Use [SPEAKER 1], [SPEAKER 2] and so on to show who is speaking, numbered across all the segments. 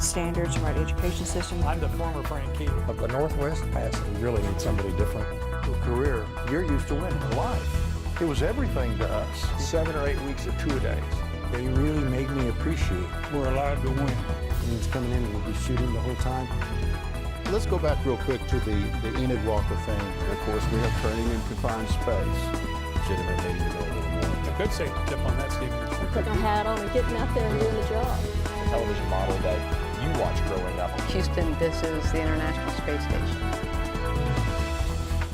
[SPEAKER 1] standards, right education system.
[SPEAKER 2] I'm the former Frank Key.
[SPEAKER 3] Of the Northwest Pass, we really need somebody different.
[SPEAKER 4] Your career, you're used to winning a life. It was everything to us.
[SPEAKER 2] 7 or 8 weeks of two-a-days.
[SPEAKER 5] They really made me appreciate
[SPEAKER 2] We're allowed to win.
[SPEAKER 5] he's coming in and we'll be shooting the whole time.
[SPEAKER 4] Let's go back real quick to the Enid Walk of Fame. Of course, we have training in confined space.
[SPEAKER 3] Legitimate needing to know a little more.
[SPEAKER 2] A good safety tip on that, Steve.
[SPEAKER 6] Putting a hat on and getting out there and doing the job.
[SPEAKER 3] Television model that you watched growing up.
[SPEAKER 7] Houston, this is the International Space Station.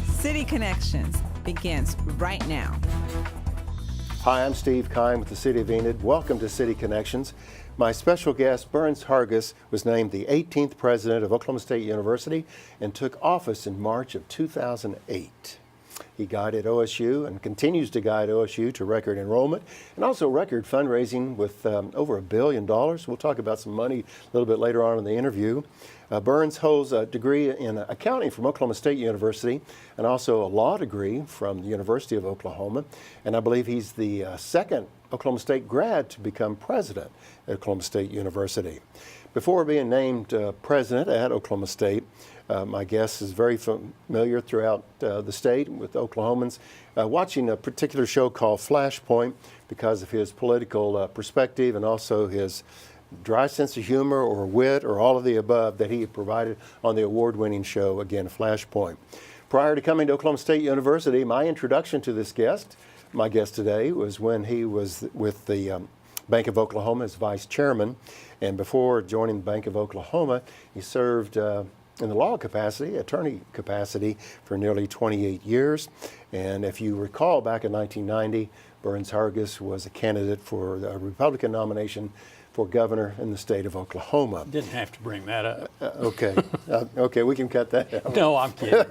[SPEAKER 8] City Connections begins right now.
[SPEAKER 9] Hi, I'm Steve Kine with the City of Enid. Welcome to City Connections. My special guest, Burns Hargis, was named the 18th president of Oklahoma State University and took office in March of 2008. He guided OSU and continues to guide OSU to record enrollment and also record fundraising with over $1 billion. We'll talk about some money a little bit later on in the interview. Burns holds a degree in accounting from Oklahoma State University and also a law degree from the University of Oklahoma. And I believe he's the second Oklahoma State grad to become president at Oklahoma State University. Before being named president at Oklahoma State, my guest is very familiar throughout the state with Oklahomans, watching a particular show called Flashpoint because of his political perspective and also his dry sense of humor or wit or all of the above that he provided on the award-winning show, again, Flashpoint. Prior to coming to Oklahoma State University, my introduction to this guest, my guest today, was when he was with the Bank of Oklahoma as vice chairman. And before joining the Bank of Oklahoma, he served in the law capacity, attorney capacity, for nearly 28 years. And if you recall, back in 1990, Burns Hargis was a candidate for the Republican nomination for governor in the state of Oklahoma.
[SPEAKER 2] Didn't have to bring that up.
[SPEAKER 9] Okay, we can cut that out.
[SPEAKER 2] No, I'm kidding.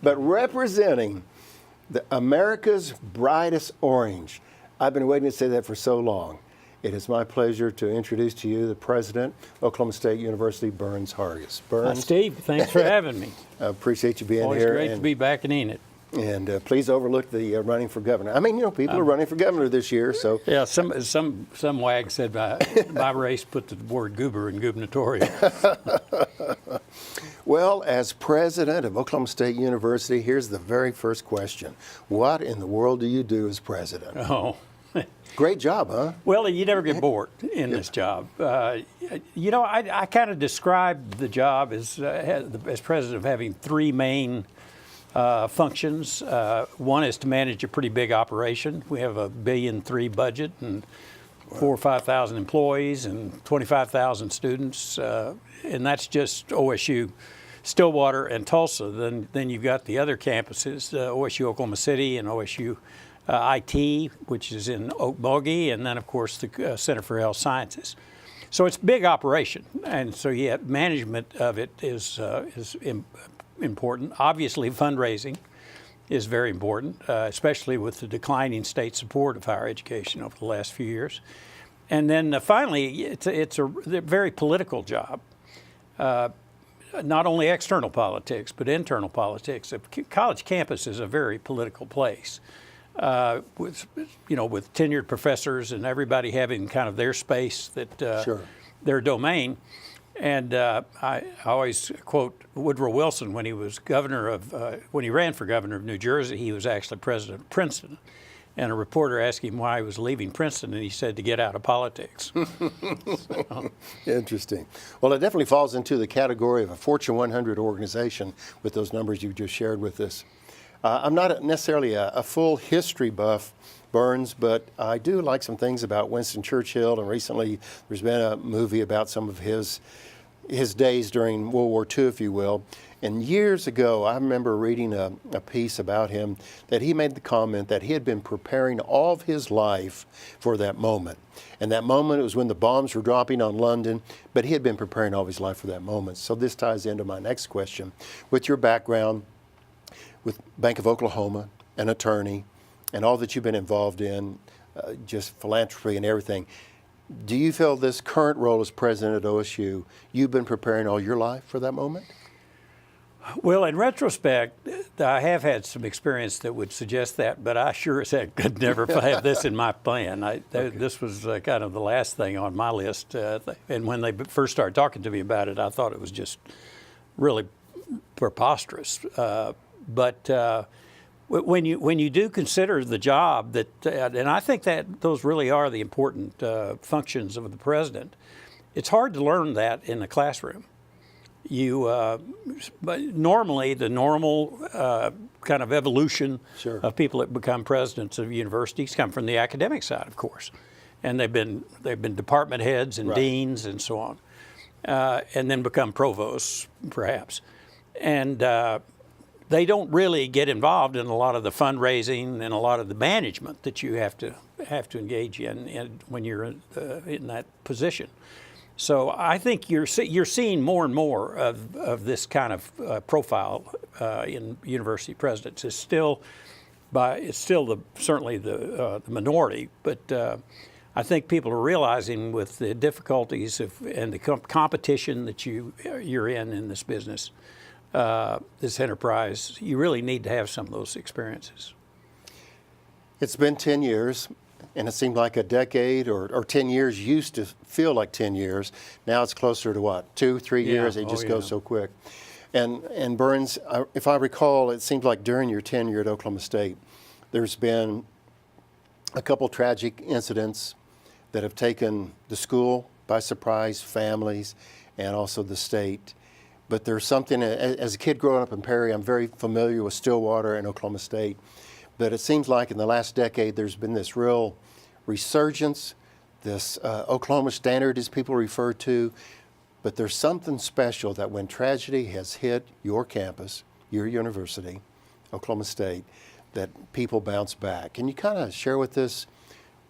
[SPEAKER 9] But representing America's brightest orange, I've been waiting to say that for so long. It is my pleasure to introduce to you the president of Oklahoma State University, Burns Hargis. Burns.
[SPEAKER 2] Steve, thanks for having me.
[SPEAKER 9] I appreciate you being
[SPEAKER 2] Always
[SPEAKER 9] here.
[SPEAKER 2] great to be back in Enid.
[SPEAKER 9] And please overlook the running for governor. I mean, you know, people are running for governor this year, so.
[SPEAKER 2] Yeah, some wag said my race put the word goober in gubernatorial.
[SPEAKER 9] Well, as president of Oklahoma State University, here's the very first question. What in the world do you do as president?
[SPEAKER 2] Oh.
[SPEAKER 9] Great job, huh?
[SPEAKER 2] Well, you never get bored in this job. You know, I kind of describe the job as president of having three main functions. One is to manage a pretty big operation. We have a $1.3 billion budget and 4,000 or 5,000 employees and 25,000 students, and that's just OSU, Stillwater, and Tulsa. Then you've got the other campuses, OSU Oklahoma City and OSU IT, which is in Okmulgee, and then of course the Center for Health Sciences. So it's a big operation, and so yeah, management of it is important. Obviously, fundraising is very important, especially with the declining state support of higher education over the last few years. And then finally, it's a very political job. Not only external politics, but internal politics. A college campus is a very political place. With tenured professors and everybody having kind of their space that their domain. And I always quote Woodrow Wilson when he was when he ran for governor of New Jersey. He was actually president of Princeton, and a reporter asked him why he was leaving Princeton, and he said to get out of politics.
[SPEAKER 9] Interesting. Well, it definitely falls into the category of a Fortune 100 organization with those numbers you just shared with us. I'm not necessarily a full history buff, Burns, but I do like some things about Winston Churchill, and recently there's been a movie about some of his days during World War II, if you will. And years ago, I remember reading a piece about him that he made the comment that he had been preparing all of his life for that moment. And that moment was when the bombs were dropping on London, but he had been preparing all of his life for that moment. So this ties into my next question. With your background with Bank of Oklahoma, an attorney, and all that you've been involved in, just philanthropy and everything, do you feel this current role as president at OSU, you've been preparing all your life for that moment?
[SPEAKER 2] Well, in retrospect, I have had some experience that would suggest that, but I sure as heck could never have this in my plan. This was kind of the last thing on my list. And when they first started talking to me about it, I thought it was just really preposterous. But when you do consider the job and I think that those really are the important functions of the president, it's hard to learn that in the classroom. But normally the normal kind of evolution of people that become presidents of universities come from the academic side, of course, and they've been department heads and deans and so on, and then become provosts perhaps, and they don't really get involved in a lot of the fundraising and a lot of the management that you have to engage in when you're in that position. So I think you're seeing more and more of this kind of profile in university presidents. It's still certainly the minority, but I think people are realizing with the difficulties and the competition that you're in this business, this enterprise, you really need to have some of those experiences.
[SPEAKER 9] It's been 10 years. And it seemed like a decade or 10 years used to feel like 10 years. Now it's closer to what, 2-3 years? It just goes so quick. And Burns, if I recall, it seemed like during your tenure at Oklahoma State, there's been a couple tragic incidents that have taken the school by surprise, families, and also the state. But there's something, as a kid growing up in Perry, I'm very familiar with Stillwater and Oklahoma State. But it seems like in the last decade there's been this real resurgence, this Oklahoma standard as people refer to, but there's something special that when tragedy has hit your campus, your university, Oklahoma State, that people bounce back. Can you kind of share with us,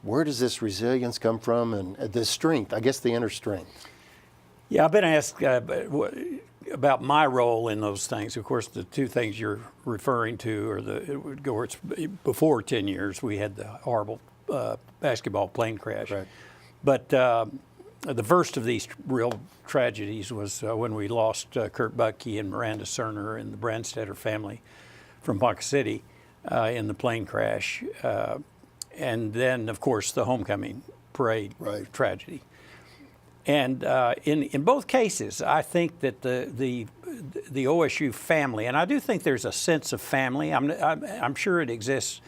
[SPEAKER 9] where does this resilience come from and this strength, I guess the inner strength?
[SPEAKER 2] Yeah, I've been asked about my role in those things. Of course, the two things you're referring to are before 10 years, we had the horrible basketball plane crash.
[SPEAKER 9] Right.
[SPEAKER 2] But the first of these real tragedies was when we lost Kurt Buckey and Miranda Cerner and the Brandstetter family from Ponca City in the plane crash. And then, of course, the homecoming parade tragedy. And in both cases, I think that the OSU family, and I do think there's a sense of family. I'm sure it exists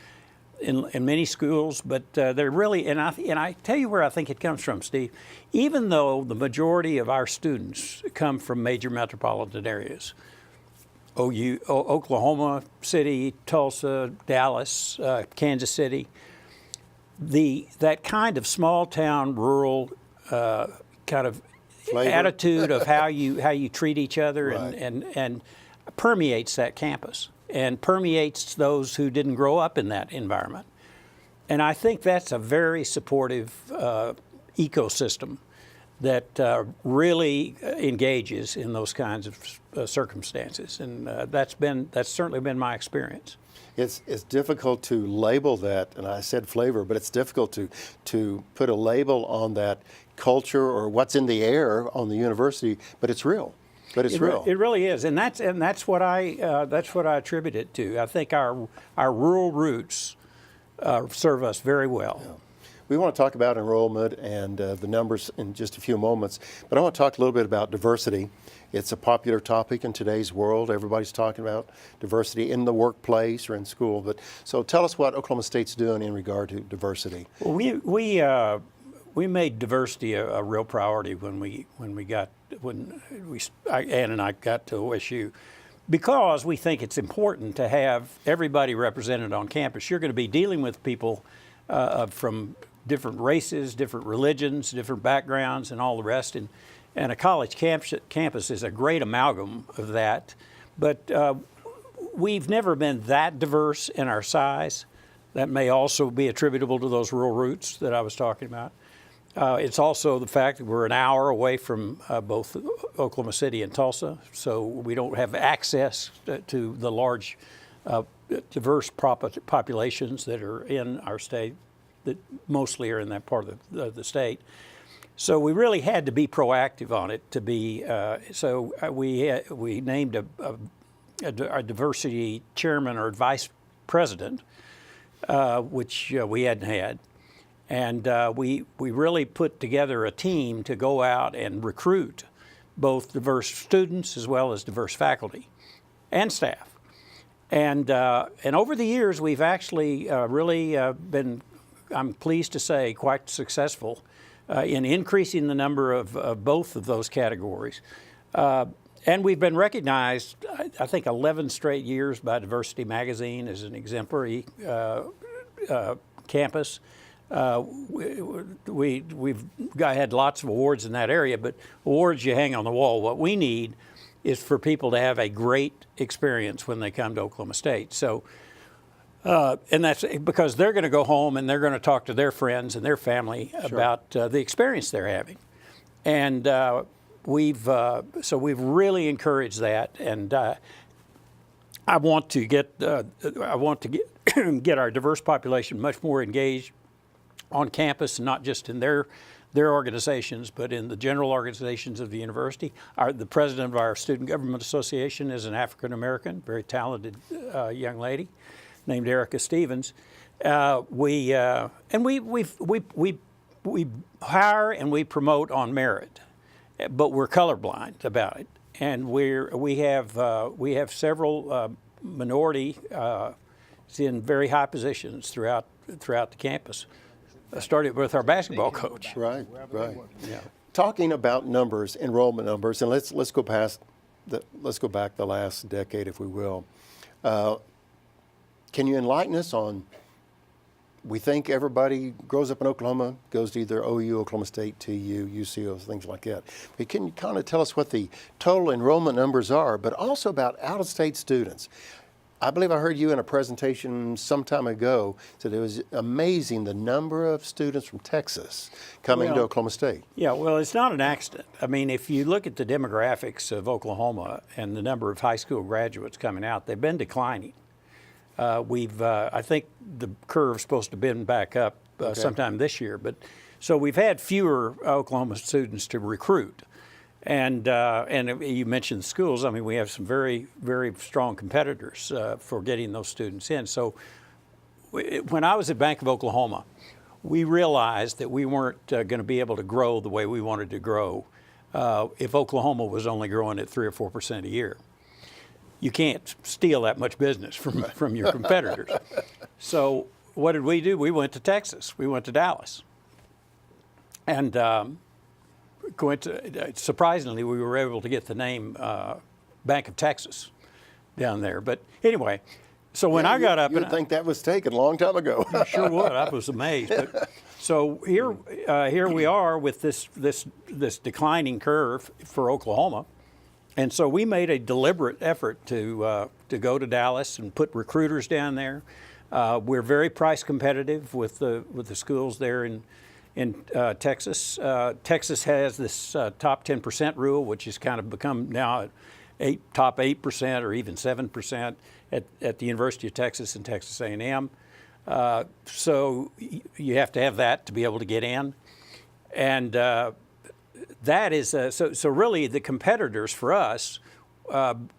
[SPEAKER 2] in many schools, but they're really, and I tell you where I think it comes from, Steve. Even though the majority of our students come from major metropolitan areas, Oklahoma City, Tulsa, Dallas, Kansas City, that kind of small town, rural kind of flavor, attitude of how you treat each other and permeates that campus and permeates those who didn't grow up in that environment. And I think that's a very supportive ecosystem that really engages in those kinds of circumstances. And that's certainly been my experience.
[SPEAKER 9] It's difficult to label that, and I said flavor, but it's difficult to put a label on that culture or what's in the air on the university, but it's real. But it's real.
[SPEAKER 2] It really is, and that's what I attribute it to. I think our rural roots serve us very well.
[SPEAKER 9] Yeah. We want to talk about enrollment and the numbers in just a few moments, but I want to talk a little bit about diversity. It's a popular topic in today's world. Everybody's talking about diversity in the workplace or in school. So tell us what Oklahoma State's doing in regard to diversity.
[SPEAKER 2] Well, we made diversity a real priority when Ann and I got to OSU, because we think it's important to have everybody represented on campus. You're going to be dealing with people from different races, different religions, different backgrounds, and all the rest. And a college campus is a great amalgam of that. But we've never been that diverse in our size. That may also be attributable to those rural roots that I was talking about. It's also the fact that we're an hour away from both Oklahoma City and Tulsa, so we don't have access to the large, diverse populations that are in our state, that mostly are in that part of the state. So we really had to be proactive on it to be. So we named a diversity chairman or vice president, which we hadn't had. And we really put together a team to go out and recruit both diverse students as well as diverse faculty and staff. And over the years, we've actually really been, I'm pleased to say, quite successful in increasing the number of both of those categories. And we've been recognized, I think, 11 straight years by Diversity Magazine as an exemplary campus. We've had lots of awards in that area, but awards you hang on the wall. What we need is for people to have a great experience when they come to Oklahoma State. So, and that's because they're going to go home and they're going to talk to their friends and their family about the experience they're having. And we've really encouraged that. And I want to get get our diverse population much more engaged on campus, not just in their organizations, but in the general organizations of the university. The president of our Student Government Association is an African American, very talented young lady named Erica Stevens. We hire and we promote on merit, but we're colorblind about it. And we have several minority in very high positions throughout the campus. Started with our basketball coach.
[SPEAKER 9] Right.
[SPEAKER 2] Yeah.
[SPEAKER 9] Talking about numbers, enrollment numbers, and let's go back the last decade, if we will. Can you enlighten us on? We think everybody grows up in Oklahoma, goes to either OU, Oklahoma State, TU, UCO, things like that. But can you kind of tell us what the total enrollment numbers are, but also about out-of-state students? I believe I heard you in a presentation some time ago that it was amazing the number of students from Texas coming to Oklahoma State.
[SPEAKER 2] Yeah, well, it's not an accident. I mean, if you look at the demographics of Oklahoma and the number of high school graduates coming out, they've been declining. I think the curve's supposed to bend back up sometime this year, but so we've had fewer Oklahoma students to recruit. And you mentioned the schools. I mean, we have some very, very strong competitors for getting those students in. So when I was at Bank of Oklahoma, we realized that we weren't going to be able to grow the way we wanted to grow if Oklahoma was only growing at 3 or 4% a year. You can't steal that much business from your competitors. So what did we do? We went to Texas. We went to Dallas. And surprisingly, we were able to get the name Bank of Texas down there. But anyway, so when I got up,
[SPEAKER 9] you'd think that was taken a long time ago.
[SPEAKER 2] I sure would. I was amazed. But, so here we are with this declining curve for Oklahoma, and so we made a deliberate effort to go to Dallas and put recruiters down there. We're very price competitive with the schools there in Texas. Texas has this top 10% rule, which has kind of become now top 8% or even 7% at the University of Texas and Texas A&M. So you have to have that to be able to get in. And that is, so really the competitors for us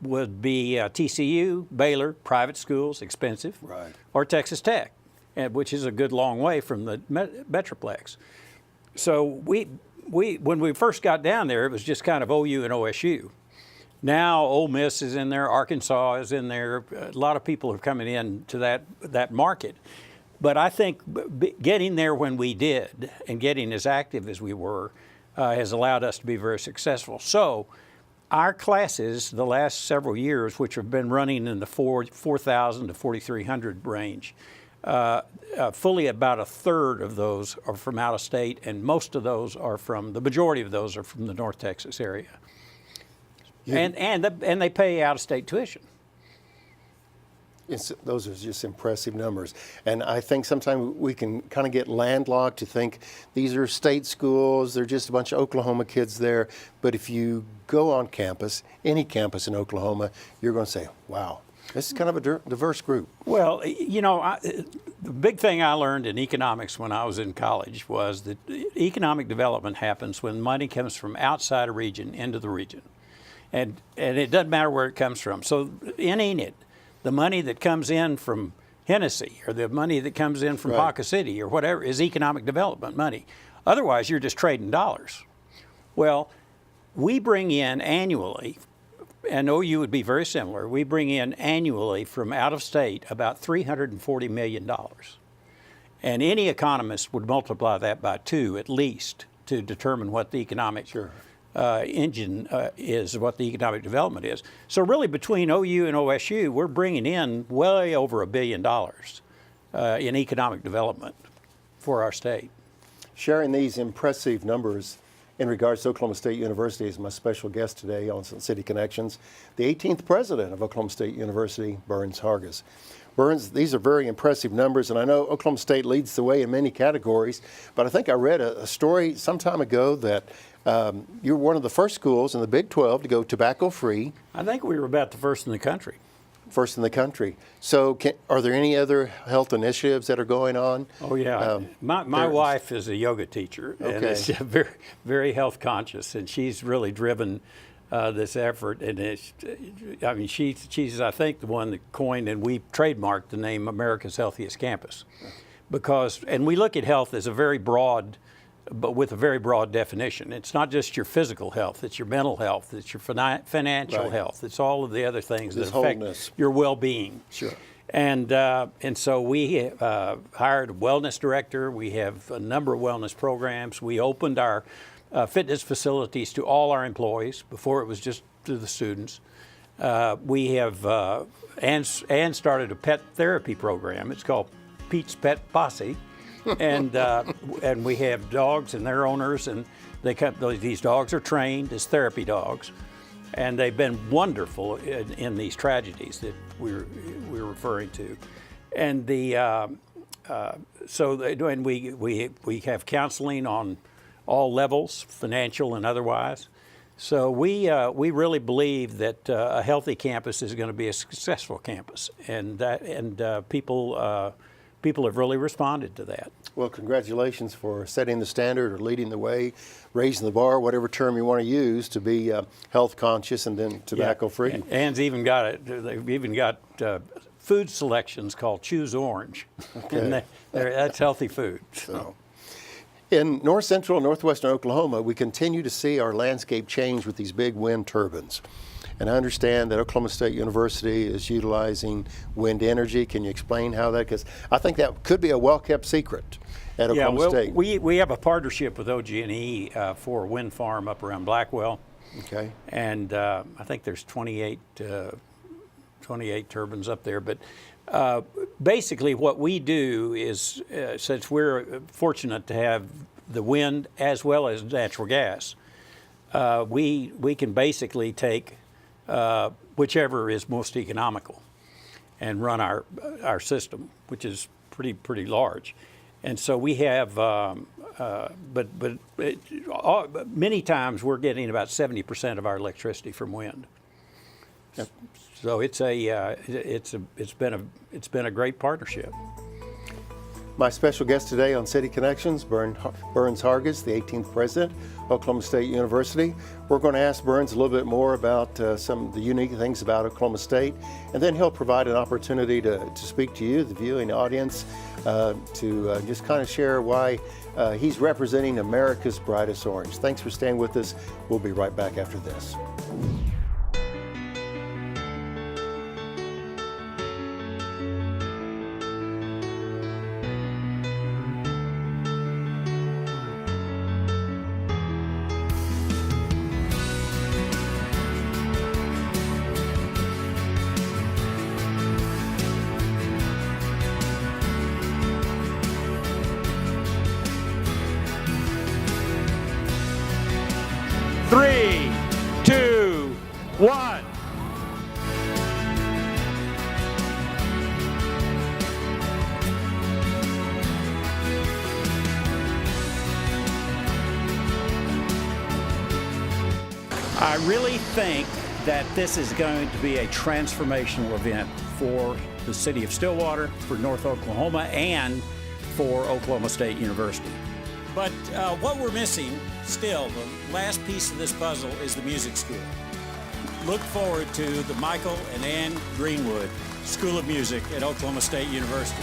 [SPEAKER 2] would be TCU, Baylor, private schools, expensive,
[SPEAKER 9] right,
[SPEAKER 2] or Texas Tech, which is a good long way from the Metroplex. So when we first got down there, it was just kind of OU and OSU. Now Ole Miss is in there, Arkansas is in there. A lot of people are coming in to that market. But I think getting there when we did and getting as active as we were has allowed us to be very successful. So our classes the last several years, which have been running in the 4,000 to 4,300 range, fully about a third of those are from out of state, and most of those are the majority of those are from the North Texas area. And they pay out of state tuition.
[SPEAKER 9] Those are just impressive numbers. And I think sometimes we can kind of get landlocked to think these are state schools, they're just a bunch of Oklahoma kids there. But if you go on campus, any campus in Oklahoma, you're going to say, wow, this is kind of a diverse group.
[SPEAKER 2] Well, you know, the big thing I learned in economics when I was in college was that economic development happens when money comes from outside a region into the region. and it doesn't matter where it comes from. So in Enid, the money that comes in from Hennessy or the money that comes in from Ponca City or whatever is economic development money. Otherwise, you're just trading dollars. Well, we bring in annually, and OU would be very similar, we bring in annually from out of state about $340 million. And any economist would multiply that by 2 at least to determine what the economic engine is, what the economic development is. So really between OU and OSU, we're bringing in way over $1 billion in economic development for our state.
[SPEAKER 9] Sharing these impressive numbers in regards to Oklahoma State University is my special guest today on City Connections, the 18th president of Oklahoma State University, Burns Hargis. Burns, these are very impressive numbers, and I know Oklahoma State leads the way in many categories, but I think I read a story some time ago that you're one of the first schools in the Big 12 to go tobacco-free.
[SPEAKER 2] I think we were about the first in the country.
[SPEAKER 9] First in the country. So are there any other health initiatives that are going on?
[SPEAKER 2] Oh, yeah. My wife is a yoga teacher, and is very, very health conscious, and she's really driven this effort. And she's, I think, the one that coined and we trademarked the name America's Healthiest Campus. And we look at health as a very broad, but with a very broad definition. It's not just your physical health, it's your mental health, it's your financial health, it's all of the other things that affect your well-being.
[SPEAKER 9] Sure.
[SPEAKER 2] And so we hired a wellness director. We have a number of wellness programs. We opened our fitness facilities to all our employees. Before it was just to the students. We have and started a pet therapy program. It's called Pete's Pet Posse. And we have dogs and their owners, and these dogs are trained as therapy dogs, and they've been wonderful in these tragedies that we're referring to. And we have counseling on all levels, financial and otherwise. So we really believe that a healthy campus is going to be a successful campus, and people have really responded to that.
[SPEAKER 9] Well, congratulations for setting the standard or leading the way, raising the bar, whatever term you want to use, to be health conscious and then tobacco free.
[SPEAKER 2] Yeah. Ann's even got it. They've even got food selections called Choose Orange. Okay. And that's healthy food. So.
[SPEAKER 9] In north central and northwestern Oklahoma, we continue to see our landscape change with these big wind turbines. And I understand that Oklahoma State University is utilizing wind energy. Can you explain how that? Because I think that could be a well-kept secret at Oklahoma State.
[SPEAKER 2] We have a partnership with OG&E for a wind farm up around Blackwell.
[SPEAKER 9] Okay.
[SPEAKER 2] And I think there's 28 turbines up there. But basically what we do is, since we're fortunate to have the wind as well as natural gas, we can basically take whichever is most economical and run our system, which is pretty large. And so we have, many times we're getting about 70% of our electricity from wind. Yep. So it's been a great partnership.
[SPEAKER 9] My special guest today on City Connections, Burns Hargis, the 18th president of Oklahoma State University. We're going to ask Burns a little bit more about some of the unique things about Oklahoma State, and then he'll provide an opportunity to speak to you, the viewing audience, to just kind of share why he's representing America's brightest orange. Thanks for staying with us. We'll be right back after this.
[SPEAKER 2] Three, two, one. I really think that this is going to be a transformational event for the city of Stillwater, for North Oklahoma, and for Oklahoma State University. But what we're missing still, the last piece of this puzzle, is the music school. look forward to the Michael and Ann Greenwood School of Music at Oklahoma State University.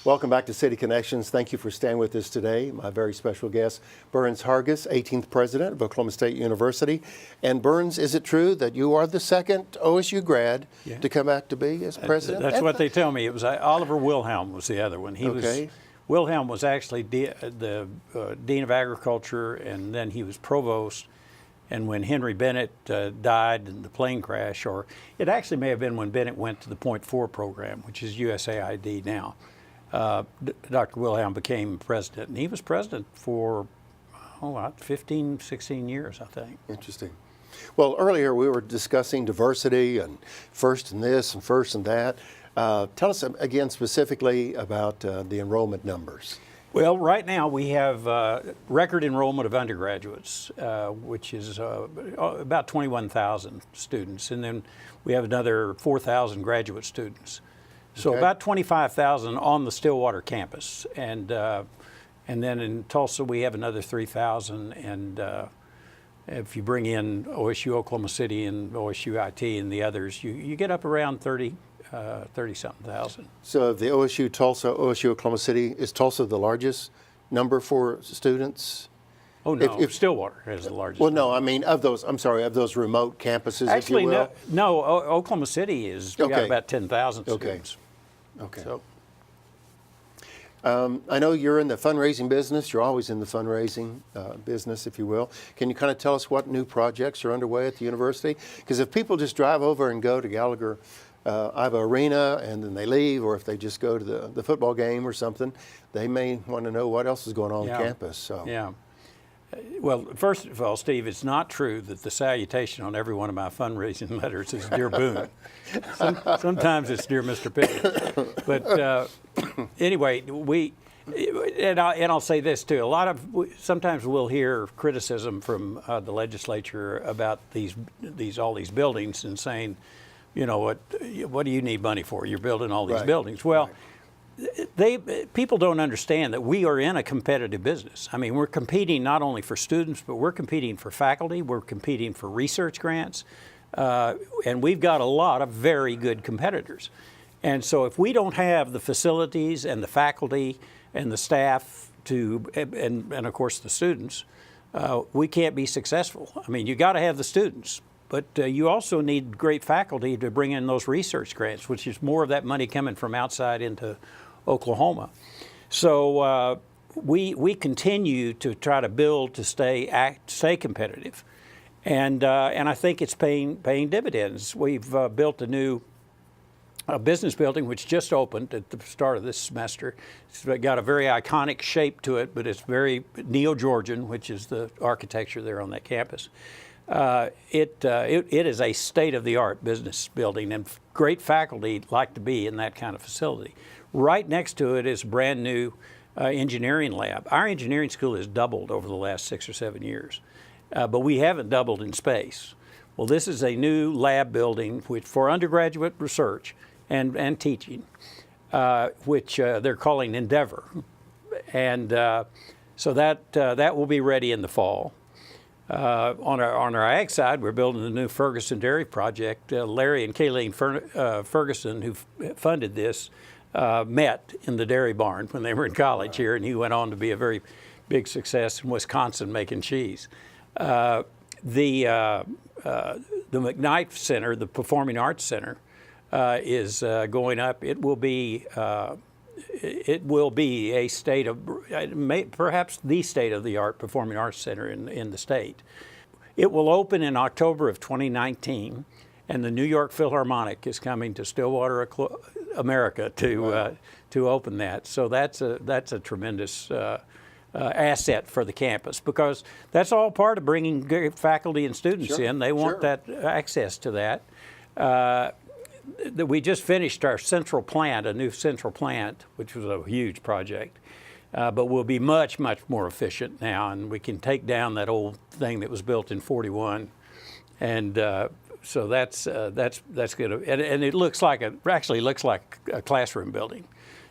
[SPEAKER 9] Welcome back to City Connections. Thank you for staying with us today. My very special guest, Burns Hargis, 18th president of Oklahoma State University. And Burns, is it true that you are the second OSU grad to come back to be as president?
[SPEAKER 2] That's what they tell me. It was Oliver Wilhelm was the other one. Wilhelm was actually the Dean of Agriculture, and then he was provost. And when Henry Bennett died in the plane crash, or it actually may have been when Bennett went to the Point 4 program, which is USAID now, Dr. Wilhelm became president, and he was president for 15, 16 years, I think.
[SPEAKER 9] Interesting. Well, earlier we were discussing diversity and first in this and first in that. Tell us again specifically about the enrollment numbers.
[SPEAKER 2] Well, right now we have record enrollment of undergraduates, which is about 21,000 students, and then we have another 4,000 graduate students. So about 25,000 on the Stillwater campus, and then in Tulsa we have another 3,000, and if you bring in OSU Oklahoma City and OSU IT and the others, you get up around 30-something thousand.
[SPEAKER 9] So the OSU Tulsa, OSU Oklahoma City, is Tulsa the largest number for students?
[SPEAKER 2] Oh, no, Stillwater has the largest.
[SPEAKER 9] Well, no, I mean of those remote campuses,
[SPEAKER 2] actually,
[SPEAKER 9] if you will.
[SPEAKER 2] no, Oklahoma City has got about 10,000 students.
[SPEAKER 9] Okay.
[SPEAKER 2] So,
[SPEAKER 9] I know you're in the fundraising business. You're always in the fundraising business, if you will. Can you kind of tell us what new projects are underway at the university? Because if people just drive over and go to Gallagher Iva Arena and then they leave, or if they just go to the football game or something, they may want to know what else is going on campus. So.
[SPEAKER 2] Yeah. Well, first of all, Steve, it's not true that the salutation on every one of my fundraising letters is Dear Boone. Sometimes it's Dear Mr. Pickett. But anyway, I'll say this too. Sometimes we'll hear criticism from the legislature about all these buildings and saying, you know, what do you need money for? You're building all these buildings. Well. People don't understand that we are in a competitive business. I mean, we're competing not only for students, but we're competing for faculty, we're competing for research grants, and we've got a lot of very good competitors. And so if we don't have the facilities and the faculty and the staff and of course the students, we can't be successful. I mean, you got to have the students. But you also need great faculty to bring in those research grants, which is more of that money coming from outside into Oklahoma. So we continue to try to build to stay competitive, and I think it's paying dividends. We've built a new business building which just opened at the start of this semester. It's got a very iconic shape to it, but it's very Neo-Georgian, which is the architecture there on that campus. It is a state-of-the-art business building, and great faculty like to be in that kind of facility. Right next to it is a brand new engineering lab. Our engineering school has doubled over the last 6 or 7 years, but we haven't doubled in space. Well, this is a new lab building for undergraduate research and teaching, which they're calling Endeavor, and so that will be ready in the fall. On our ag side, we're building the new Ferguson Dairy Project. Larry and Kayleen Ferguson, who funded this, met in the dairy barn when they were in college here, and he went on to be a very big success in Wisconsin making cheese. The McKnight Center, the Performing Arts Center, is going up. It will be a perhaps the state-of-the-art performing arts center in the state. It will open in October of 2019, and the New York Philharmonic is coming to Stillwater, America, to open that. So that's a tremendous asset for the campus, because that's all part of bringing great faculty and students in. They want that access to that. We just finished our central plant, a new central plant, which was a huge project. but we'll be much, much more efficient now, and we can take down that old thing that was built in '41, and so that's good. And it looks like actually looks like a classroom building,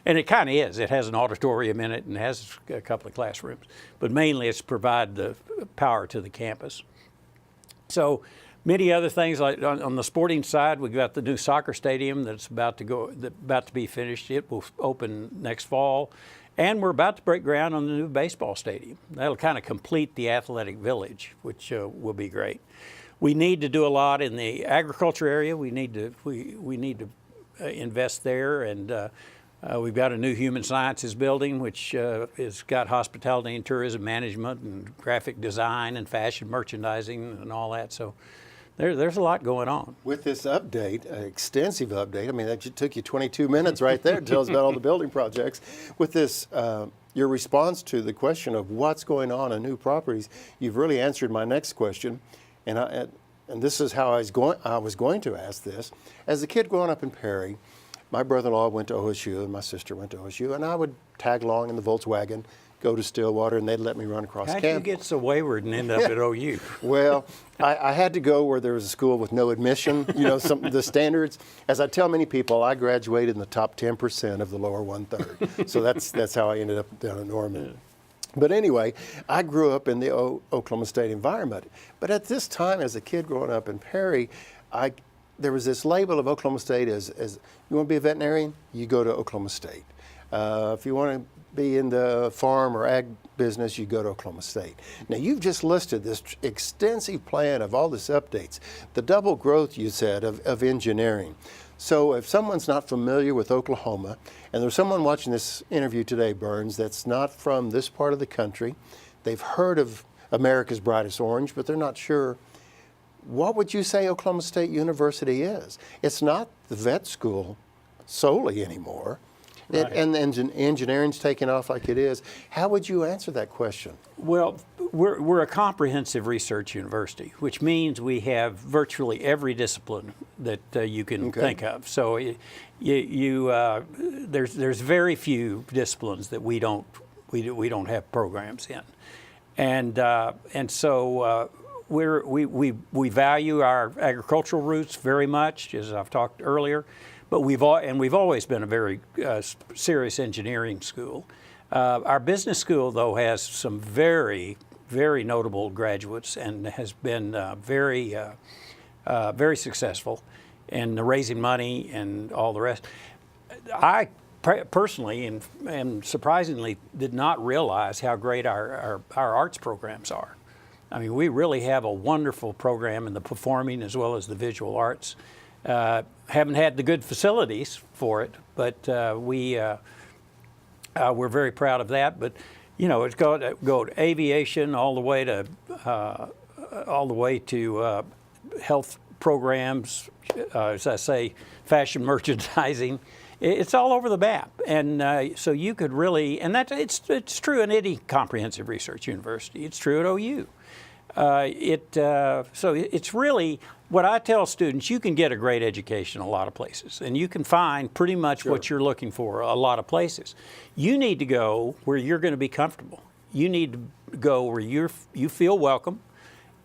[SPEAKER 2] and it kind of is. It has an auditorium in it and has a couple of classrooms, but mainly it's to provide the power to the campus. So many other things, like on the sporting side, we've got the new soccer stadium that's about to be finished. It will open next fall, and we're about to break ground on the new baseball stadium. That'll kind of complete the athletic village, which will be great. We need to do a lot in the agriculture area. We need to invest there, and we've got a new human sciences building, which has got hospitality and tourism management and graphic design and fashion merchandising and all that. So there's a lot going on.
[SPEAKER 9] With this update, an extensive update, I mean, that took you 22 minutes right there to tell us about all the building projects. With this, your response to the question of what's going on in new properties, you've really answered my next question. And this is how I was going to ask this. As a kid growing up in Perry, my brother-in-law went to OSU and my sister went to OSU, and I would tag along in the Volkswagen, go to Stillwater, and they'd let me run across campus.
[SPEAKER 2] How'd you get so wayward and end up at OU?
[SPEAKER 9] Well, I had to go where there was a school with no admission, the standards. As I tell many people, I graduated in the top 10% of the lower 1/3. So that's how I ended up down in Norman. Yeah. But anyway, I grew up in the Oklahoma State environment. But at this time, as a kid growing up in Perry, there was this label of Oklahoma State as you want to be a veterinarian, you go to Oklahoma State. If you want to be in the farm or ag business, you go to Oklahoma State. Now, you've just listed this extensive plan of all this updates, the double growth, you said, of engineering. So if someone's not familiar with Oklahoma, and there's someone watching this interview today, Burns, that's not from this part of the country, they've heard of America's Brightest Orange, but they're not sure, what would you say Oklahoma State University is? It's not the vet school solely anymore. Right. And engineering's taken off like it is. How would you answer that question?
[SPEAKER 2] Well, we're a comprehensive research university, which means we have virtually every discipline that you can think of. So there's very few disciplines that we don't have programs in, and so we value our agricultural roots very much, as I've talked earlier. But we've always been a very serious engineering school. Our business school, though, has some very, very notable graduates and has been very successful in raising money and all the rest. I personally and surprisingly did not realize how great our arts programs are. I mean, we really have a wonderful program in the performing as well as the visual arts. Haven't had the good facilities for it, but we're very proud of that. But it's go to aviation all the way to health programs, as I say, fashion merchandising. It's all over the map, and so you could really, and it's true in any comprehensive research university. It's true at OU. So it's really what I tell students: you can get a great education a lot of places, and you can find pretty much what you're looking for a lot of places. You need to go where you're going to be comfortable. You need to go where you feel welcome,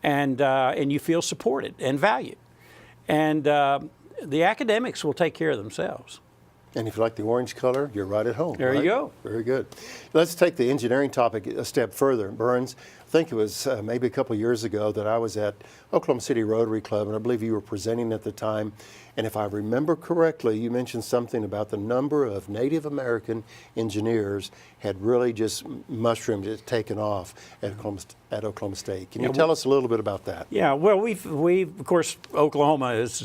[SPEAKER 2] and you feel supported and valued, and the academics will take care of themselves.
[SPEAKER 9] And if you like the orange color, you're right at home.
[SPEAKER 2] There you go.
[SPEAKER 9] Very good. Let's take the engineering topic a step further. Burns, I think it was maybe a couple of years ago that I was at Oklahoma City Rotary Club, and I believe you were presenting at the time. And if I remember correctly, you mentioned something about the number of Native American engineers had really just mushroomed, it's taken off at Oklahoma State. Can you tell us a little bit about that? Yeah, well,
[SPEAKER 2] we've of course, Oklahoma is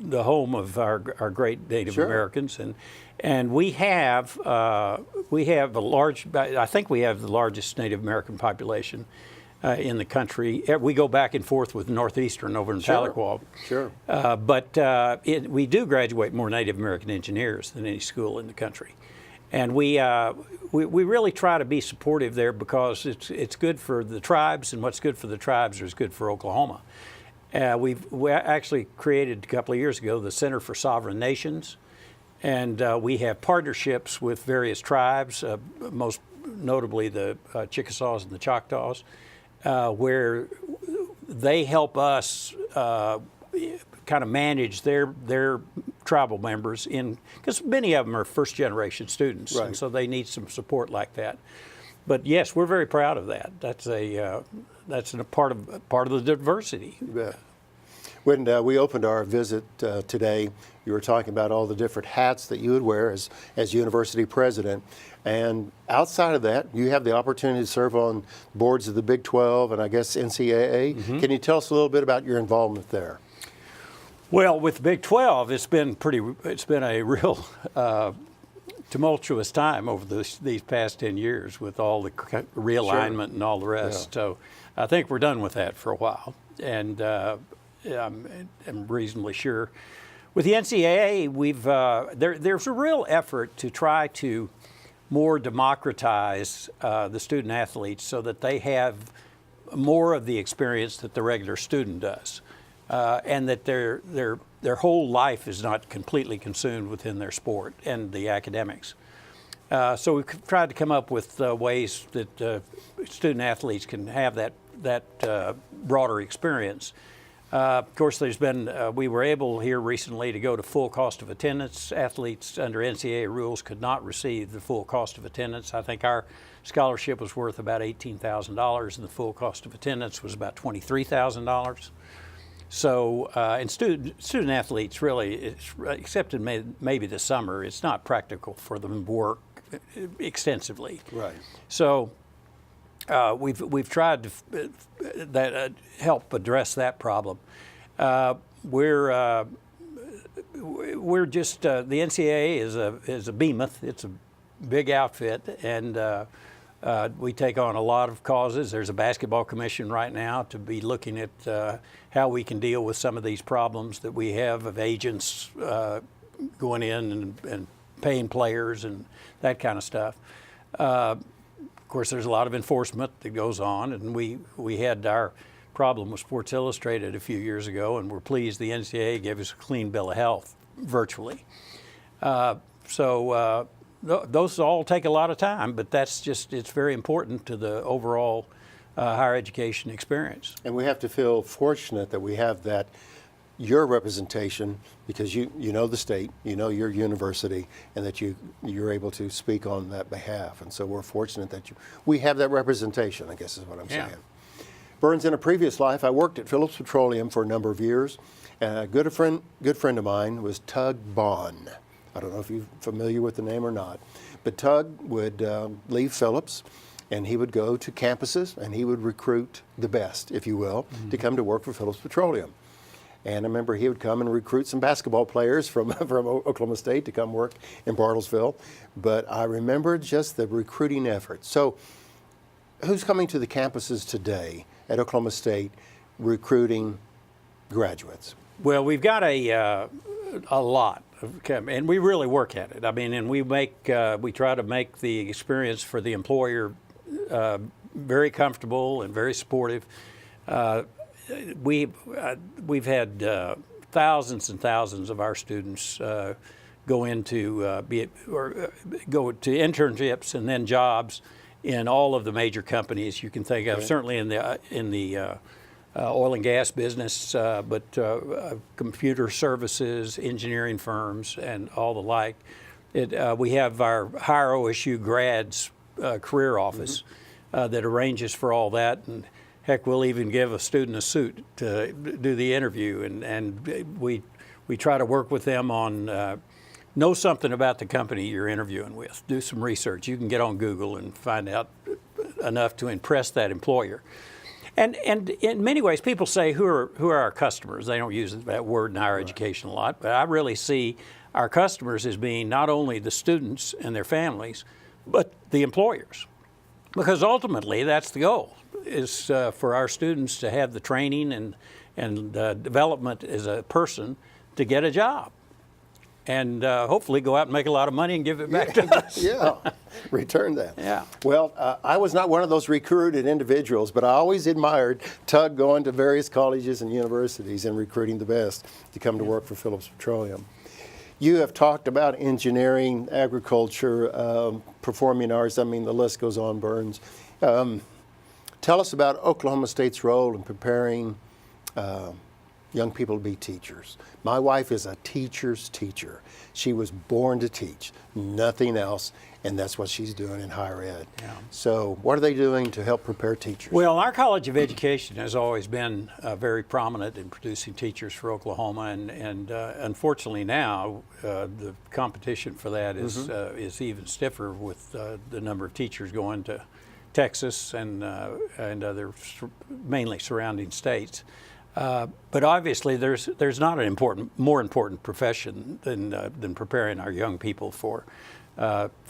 [SPEAKER 2] the home of our great Native Americans, and we have a large. I think we have the largest Native American population in the country. We go back and forth with Northeastern over in Tahlequah.
[SPEAKER 9] Sure.
[SPEAKER 2] But we do graduate more Native American engineers than any school in the country, and we really try to be supportive there because it's good for the tribes, and what's good for the tribes is good for Oklahoma. We actually created a couple of years ago the Center for Sovereign Nations, And we have partnerships with various tribes, most notably the Chickasaws and the Choctaws, where they help us kind of manage their tribal members because many of them are first-generation students,
[SPEAKER 9] Right.
[SPEAKER 2] and so they need some support like that. But yes, we're very proud of that. That's a part of the diversity.
[SPEAKER 9] You bet. When we opened our visit today, you were talking about all the different hats that you would wear as university president. And outside of that, you have the opportunity to serve on boards of the Big 12 and I guess NCAA.
[SPEAKER 2] Mm-hmm.
[SPEAKER 9] Can you tell us a little bit about your involvement there?
[SPEAKER 2] Well, with the Big 12, it's been a real tumultuous time over these past 10 years with all the realignment and all the rest.
[SPEAKER 9] Yeah.
[SPEAKER 2] So I think we're done with that for a while, and I'm reasonably sure. With the NCAA, there's a real effort to try to more democratize the student athletes so that they have more of the experience that the regular student does. And that their whole life is not completely consumed within their sport and the academics. So we've tried to come up with ways that student athletes can have that broader experience. Of course, there's been, we were able here recently to go to full cost of attendance. Athletes under NCAA rules could not receive the full cost of attendance. I think our scholarship was worth about $18,000 and the full cost of attendance was about $23,000. So, and student athletes really, except in maybe the summer, it's not practical for them to work extensively.
[SPEAKER 9] Right.
[SPEAKER 2] So, we've tried to help address that problem. We're just the NCAA is a behemoth. It's a big outfit, and we take on a lot of causes. There's a basketball commission right now to be looking at how we can deal with some of these problems that we have of agents going in and paying players and that kind of stuff. Of course, there's a lot of enforcement that goes on, and we had our problem with Sports Illustrated a few years ago, and we're pleased the NCAA gave us a clean bill of health virtually. Those all take a lot of time, but it's very important to the overall higher education experience.
[SPEAKER 9] And we have to feel fortunate that we have your representation, because you know the state, you know your university, and that you're able to speak on that behalf. And so we're fortunate that we have that representation, I guess is what I'm saying. Burns, in a previous life, I worked at Phillips Petroleum for a number of years, and a good friend of mine was Tug Bond. I don't know if you're familiar with the name or not, but Tug would leave Phillips, and he would go to campuses, and he would recruit the best, if you will, to come to work for Phillips Petroleum. And I remember he would come and recruit some basketball players from Oklahoma State to come work in Bartlesville. But I remember just the recruiting effort. So who's coming to the campuses today at Oklahoma State recruiting graduates?
[SPEAKER 2] Well, we've got a lot, and we really work at it. I mean, and we try to make the experience for the employer very comfortable and very supportive. We've had thousands and thousands of our students go into go to internships and then jobs in all of the major companies you can think of. Certainly in the oil and gas business, but computer services, engineering firms, and all the like. We have our higher OSU grads career office that arranges for all that, and heck, we'll even give a student a suit to do the interview, and we try to work with them on know something about the company you're interviewing with. Do some research. You can get on Google and find out enough to impress that employer. And in many ways, people say, who are our customers? They don't use that word in higher education a lot, but I really see our customers as being not only the students and their families, but the employers. Because ultimately, that's the goal, is for our students to have the training and development as a person to get a job. And hopefully go out and make a lot of money and give it back to us.
[SPEAKER 9] Yeah, return that.
[SPEAKER 2] Yeah.
[SPEAKER 9] Well, I was not one of those recruited individuals, but I always admired Tug going to various colleges and universities and recruiting the best to come to work for Phillips Petroleum. You have talked about engineering, agriculture, performing arts. I mean, the list goes on, Burns. Tell us about Oklahoma State's role in preparing young people to be teachers. My wife is a teacher's teacher. She was born to teach, nothing else, and that's what she's doing in higher ed.
[SPEAKER 2] Yeah.
[SPEAKER 9] So what are they doing to help prepare teachers?
[SPEAKER 2] Well, our College of Education has always been very prominent in producing teachers for Oklahoma, and unfortunately now the competition for that is even stiffer with the number of teachers going to Texas and other mainly surrounding states. But obviously, there's not an more important profession than preparing our young people for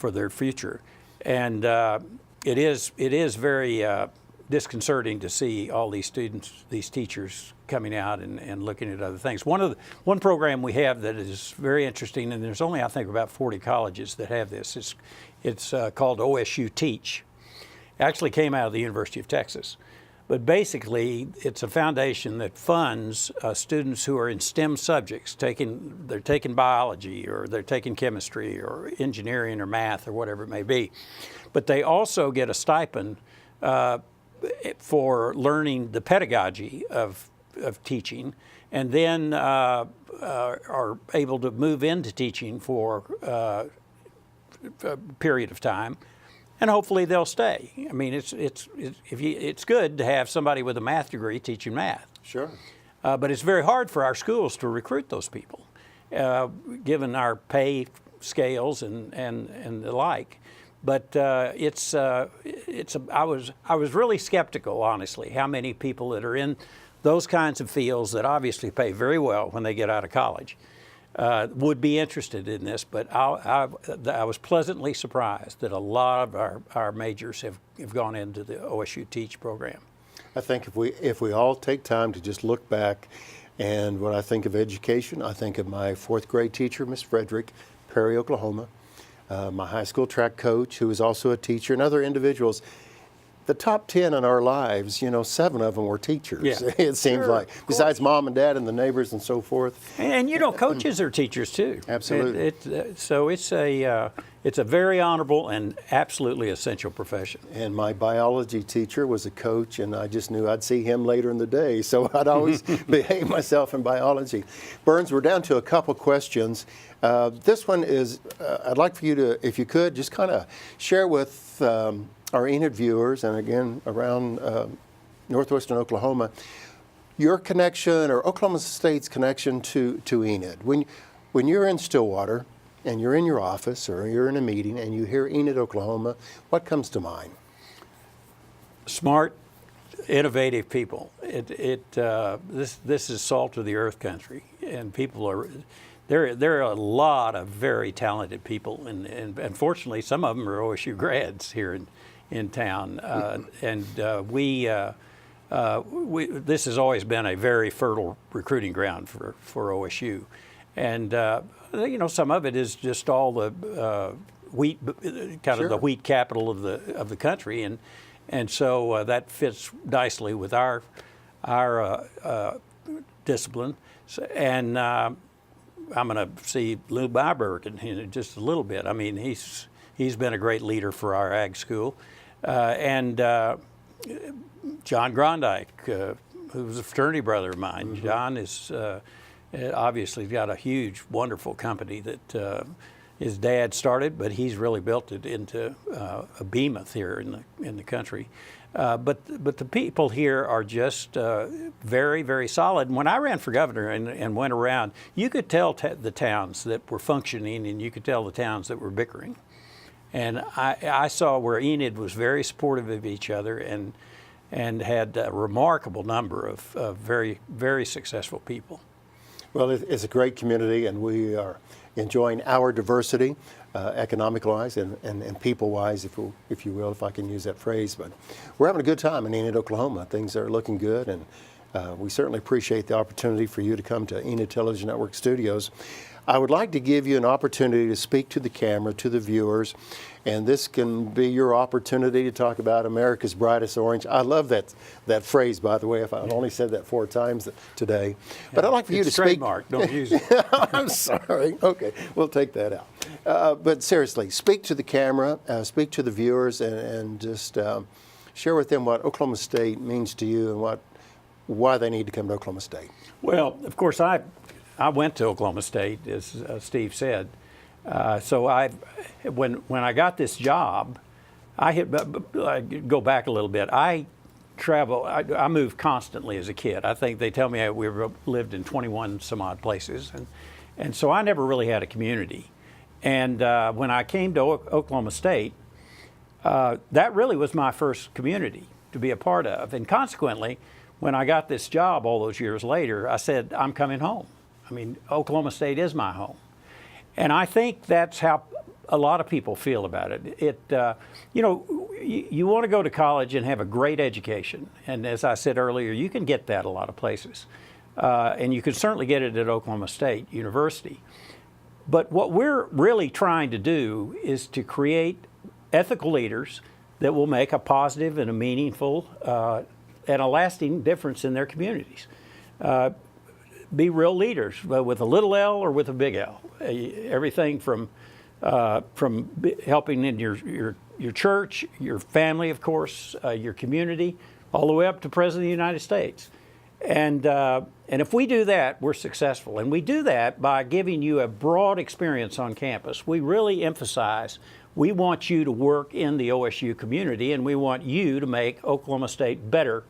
[SPEAKER 2] their future, and it is very disconcerting to see all these students, these teachers coming out and looking at other things. One program we have that is very interesting, and there's only I think about 40 colleges that have this. It's called OSU Teach. It actually came out of the University of Texas. But basically, it's a foundation that funds students who are in STEM subjects. They're taking biology, or they're taking chemistry, or engineering, or math, or whatever it may be. But they also get a stipend for learning the pedagogy of teaching, and then are able to move into teaching for a period of time. And hopefully they'll stay. I mean, it's good to have somebody with a math degree teaching math.
[SPEAKER 9] Sure.
[SPEAKER 2] But it's very hard for our schools to recruit those people, given our pay scales and the like. But I was really skeptical, honestly, how many people that are in those kinds of fields that obviously pay very well when they get out of college would be interested in this, but I was pleasantly surprised that a lot of our majors have gone into the OSU Teach program.
[SPEAKER 9] I think if we all take time to just look back, and when I think of education, I think of my fourth grade teacher, Miss Frederick, Perry, Oklahoma, my high school track coach, who was also a teacher, and other individuals. The top 10 in our lives, 7 of them were teachers.
[SPEAKER 2] Yeah.
[SPEAKER 9] It seems like, besides mom and dad and the neighbors and so forth.
[SPEAKER 2] And coaches are teachers too.
[SPEAKER 9] Absolutely.
[SPEAKER 2] So it's a very honorable and absolutely essential profession.
[SPEAKER 9] And my biology teacher was a coach, and I just knew I'd see him later in the day, so I'd always behave myself in biology. Burns, we're down to a couple questions. This one is, I'd like for you to, if you could, just kind of share with our Enid viewers, and again around northwestern Oklahoma, your connection, or Oklahoma State's connection to Enid. When you're in Stillwater and you're in your office or you're in a meeting and you hear Enid, Oklahoma, what comes to mind?
[SPEAKER 2] Smart, innovative people. This is salt of the earth country, and people are. There are a lot of very talented people, and fortunately, some of them are OSU grads here in town, this has always been a very fertile recruiting ground for OSU, and some of it is just all the wheat, kind of the wheat capital of the country, and so that fits nicely with our discipline, and I'm going to see Lou Byberg in just a little bit. I mean, he's been a great leader for our ag school. And John Grondike, who's a fraternity brother of mine. Mm-hmm. John is obviously got a huge, wonderful company that his dad started, but he's really built it into a behemoth here in the country. But the people here are just very, very solid. And when I ran for governor and went around, you could tell the towns that were functioning, and you could tell the towns that were bickering. And I saw where Enid was very supportive of each other and had a remarkable number of very, very successful people.
[SPEAKER 9] Well, it's a great community, and we are enjoying our diversity, economic-wise and people-wise, if you will, if I can use that phrase. But we're having a good time in Enid, Oklahoma. Things are looking good, and we certainly appreciate the opportunity for you to come to Enid Television Network studios. I would like to give you an opportunity to speak to the camera, to the viewers, and this can be your opportunity to talk about America's brightest orange. I love that phrase, by the way. If I've only said that 4 times today, but I'd like for you to
[SPEAKER 2] It's
[SPEAKER 9] speak.
[SPEAKER 2] trademark. Don't use it.
[SPEAKER 9] I'm sorry. Okay, we'll take that out. But seriously, speak to the camera, speak to the viewers, and just share with them what Oklahoma State means to you and why they need to come to Oklahoma State.
[SPEAKER 2] Well, of course, I went to Oklahoma State, as Steve said. So when I got this job, I go back a little bit. I moved constantly as a kid. I think they tell me we lived in 21 some odd places, and so I never really had a community. And when I came to Oklahoma State, that really was my first community to be a part of. And consequently, when I got this job all those years later, I said, I'm coming home. I mean, Oklahoma State is my home. And I think that's how a lot of people feel about it. You want to go to college and have a great education. And as I said earlier, you can get that a lot of places. And you can certainly get it at Oklahoma State University. But what we're really trying to do is to create ethical leaders that will make a positive and a meaningful and a lasting difference in their communities. Be real leaders with a little L or with a big L. Everything from helping in your church, your family, of course, your community, all the way up to President of the United States. And if we do that, we're successful. And we do that by giving you a broad experience on campus. We really emphasize we want you to work in the OSU community, and we want you to make Oklahoma State better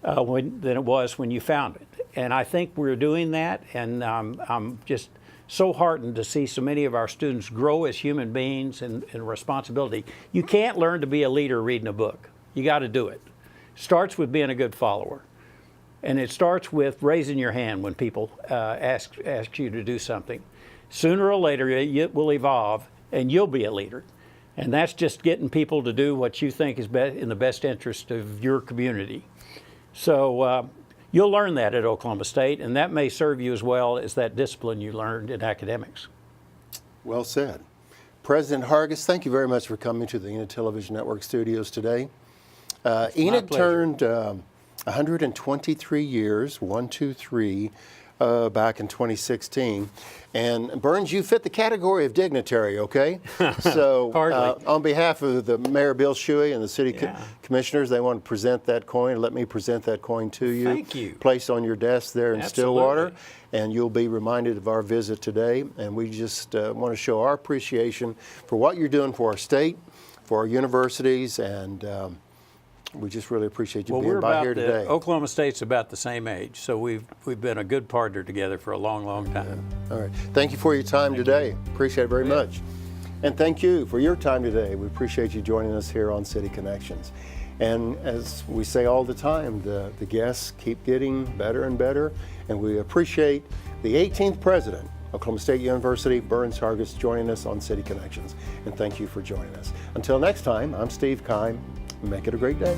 [SPEAKER 2] than it was when you found it. And I think we're doing that, and I'm just so heartened to see so many of our students grow as human beings and responsibility. You can't learn to be a leader reading a book. You got to do it. Starts with being a good follower. And it starts with raising your hand when people ask you to do something. Sooner or later, it will evolve, and you'll be a leader. And that's just getting people to do what you think is in the best interest of your community. So you'll learn that at Oklahoma State, and that may serve you as well as that discipline you learned in academics.
[SPEAKER 9] Well said. President Hargis, thank you very much for coming to the Enid Television Network studios today. Enid turned 123 years, 123, back in 2016. And Burns, you fit the category of dignitary, okay? So on behalf of the Mayor Bill Shuey and the City Commissioners, they want to present that coin. Let me present that coin to you.
[SPEAKER 2] Thank you.
[SPEAKER 9] Placed on your desk there in
[SPEAKER 2] Absolutely.
[SPEAKER 9] Stillwater. And you'll be reminded of our visit today. And we just want to show our appreciation for what you're doing for our state, for our universities, and we just really appreciate you being by here today.
[SPEAKER 2] Oklahoma State's about the same age, so we've been a good partner together for a long, long time.
[SPEAKER 9] Yeah. All right. Thank you for your time today. Appreciate it very much. And thank you for your time today. We appreciate you joining us here on City Connections. And as we say all the time, the guests keep getting better and better, and we appreciate the 18th president, Oklahoma State University, Burns Hargis, joining us on City Connections. And thank you for joining us. Until next time, I'm Steve Keim. Make it a great day.